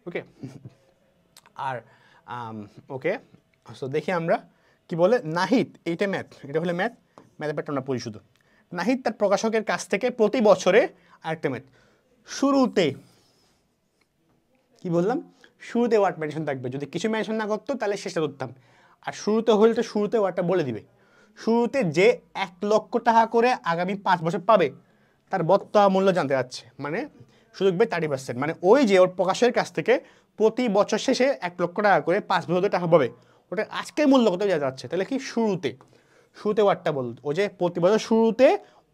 ওকে। আর ওকে, সো দেখি আমরা কি বলে নাহিদ, এইটা ম্যাথ, এটা হলো ম্যাথ, ম্যাথের ব্যাপারটা আমরা পড়ি শুধু। নাহিদ তার প্রকাশকের কাছ থেকে প্রতি বছরে, আরেকটা ম্যাথ, শুরুতে, কি বললাম, শুরুতে ওয়ার্ড মেনশন থাকবে, যদি কিছু মেনশন না করতো তাহলে শেষে ধরতাম, আর শুরুতে হলে তো শুরুতে ওয়ার্ডটা বলে দিবে। শুরুতে যে 1 লক্ষ টাকা করে আগামী 5 বছর পাবে তার বর্তমান মূল্য জানতে যাচ্ছে, মানে সুযোগ পাবে 30%, মানে ওই যে ওর প্রকাশের কাছ থেকে প্রতি বছর শেষে 1 লক্ষ টাকা করে 5 বছর টাকা পাবে, ওটা আজকের মূল্য কত জানতে যাচ্ছে, তাহলে কি শুরুতে, শুরুতে ওয়ার্ডটা বলল, ও যে প্রতি বছর শুরুতে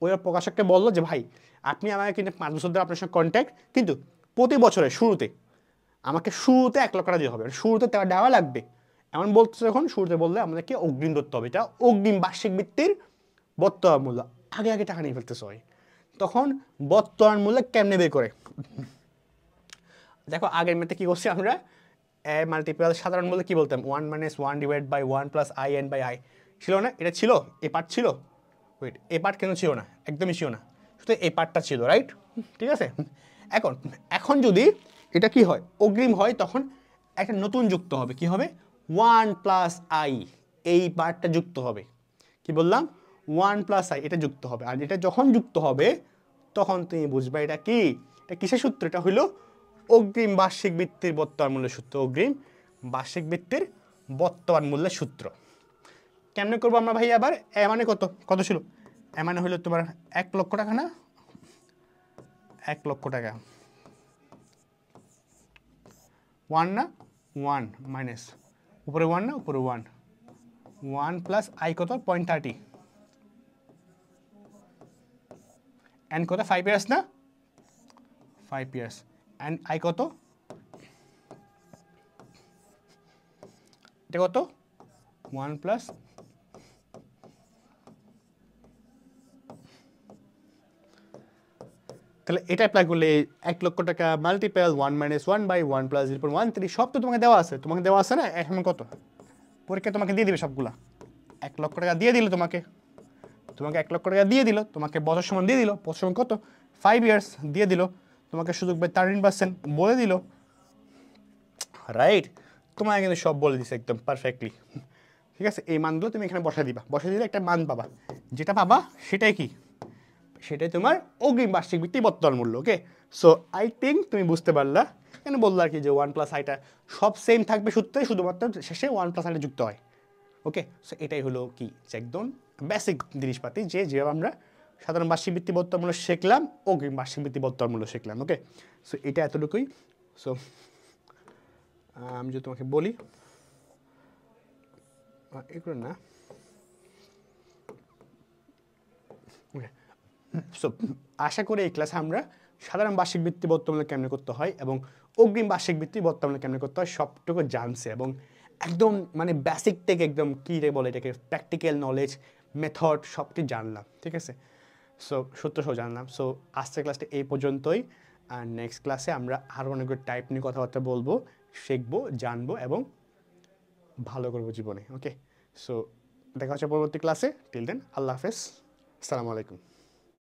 ওই প্রকাশককে বললো যে ভাই আপনি আমাকে কিন্তু 5 বছর ধরে আপনার সঙ্গে কন্ট্যাক্ট, কিন্তু প্রতি বছরে শুরুতে আমাকে শুরুতে 1 লক্ষ টাকা দিতে হবে, শুরুতে টাকা দেওয়া লাগবে, এমন বলছে যখন, শুরুতে বললে আমাদেরকে অগ্রিম ধরতে হবে, এটা অগ্রিম বার্ষিক ভিত্তির বর্তমান মূল্য, আগে আগে টাকা নিয়ে ফেলতেছে হয়, তখন বর্তমান মূল্য কেমনে বের করে, দেখো আগের মেতে কি করছি আমরা, এ মাল্টিপ্লাস সাধারণ মূল্য কি বলতাম, 1 - 1 divide by 1 plus I N by I, ছিল না, এটা ছিল, এ পার্ট ছিল, ওয়েট এ পার্ট কেন ছিল না, একদমই ছিল না, শুধু এই পার্টটা ছিল, রাইট, ঠিক আছে। এখন এখন যদি এটা কি হয়, অগ্রিম হয়, তখন একটা নতুন যুক্ত হবে, কি হবে, 1 প্লাস আই, এই পার্টটা যুক্ত হবে, কি বললাম, 1 প্লাস আই, এটা যুক্ত হবে, আর এটা যখন যুক্ত হবে তখন তুমি বুঝবে এটা কি, এটা কিসের সূত্র, এটা হইলো অগ্রিম বার্ষিক ভিত্তির বর্তমান মূল্যের সূত্র, অগ্রিম বার্ষিক ভিত্তির বর্তমান মূল্যের সূত্র। কেমনে করবো আমরা ভাই, আবার এ মানে কত, কত ছিল, এ মানে হইলো তোমার 1 লক্ষ টাকা না, 1 লক্ষ টাকা, 1 না, 1 মাইনাস, উপরে 1 না, উপরে 1, 1 প্লাস আই কত 0.30, এন কত 5 ইয়ার্স না, 5 ইয়ার্স, এন্ড আই কত, এটা কত 1 প্লাস, তাহলে এটা অ্যাপ্লাই করলে 1 লক্ষ টাকা মাল্টিপল 1 - 1 বাই 1 প্লাস 0.13, সব তো তোমাকে দেওয়া আছে, তোমাকে দেওয়া আছে না, এখন কত পরীক্ষা তোমাকে দিয়ে দিবে সবগুলা, 1 লক্ষ টাকা দিয়ে দিল তোমাকে, তোমাকে 1 লক্ষ টাকা দিয়ে দিল, তোমাকে বছর সমান দিয়ে দিল, বছর সমান কত 5 ইয়ার্স দিয়ে দিল, তোমাকে সুযোগ পাই 13% বলে দিল, রাইট, তোমাকে কিন্তু সব বলে দিছে একদম পারফেক্টলি, ঠিক আছে। এই মানগুলো তুমি এখানে বসাই দিবা, বসাই দিলে একটা মান পাবা, যেটা পাবা সেটাই কি, সেটাই তোমার অগ্রিম বার্ষিক ভিত্তি বর্তমান মূল্য, ওকে। সো আই থিঙ্ক তুমি বুঝতে পারলা, কেন বললো আর কি যে 1 প্লাস আইটা সব সেম থাকবে সূত্রে, শুধুমাত্র শেষে 1 প্লাস আইটা যুক্ত হয়, ওকে। সো এটাই হলো কি যে একদম বেসিক জিনিসপাতি, যে যেভাবে আমরা সাধারণ বার্ষিক ভিত্তি বর্তমান মূল্য শিখলাম, অগ্রিম বার্ষিক ভিত্তি বর্তমান মূল্য শিখলাম, ওকে। সো এটা এতটুকুই। সো আমি যদি তোমাকে বলি এগুলো না, ওকে। সো আশা করি এই ক্লাসে আমরা সাধারণ বার্ষিক ভিত্তি বর্তমানে কেমনে করতে হয় এবং অগ্রিম বার্ষিক ভিত্তি বর্তমানে কেমনে করতে হয় সবটুকু জানছে, এবং একদম মানে বেসিক থেকে একদম কী রে বলে এটাকে, প্র্যাকটিক্যাল নলেজ, মেথড সবটি জানলাম, ঠিক আছে। সো সূত্র সহ জানলাম। সো আজকের ক্লাসটা এই পর্যন্তই, আর নেক্সট ক্লাসে আমরা আরও অনেকগুলো টাইপ নিয়ে কথাবার্তা বলবো, শিখবো, জানবো এবং ভালো করবো জীবনে, ওকে। সো দেখা হচ্ছে পরবর্তী ক্লাসে, টিল দেন আল্লাহ হাফেজ, আসসালামু আলাইকুম।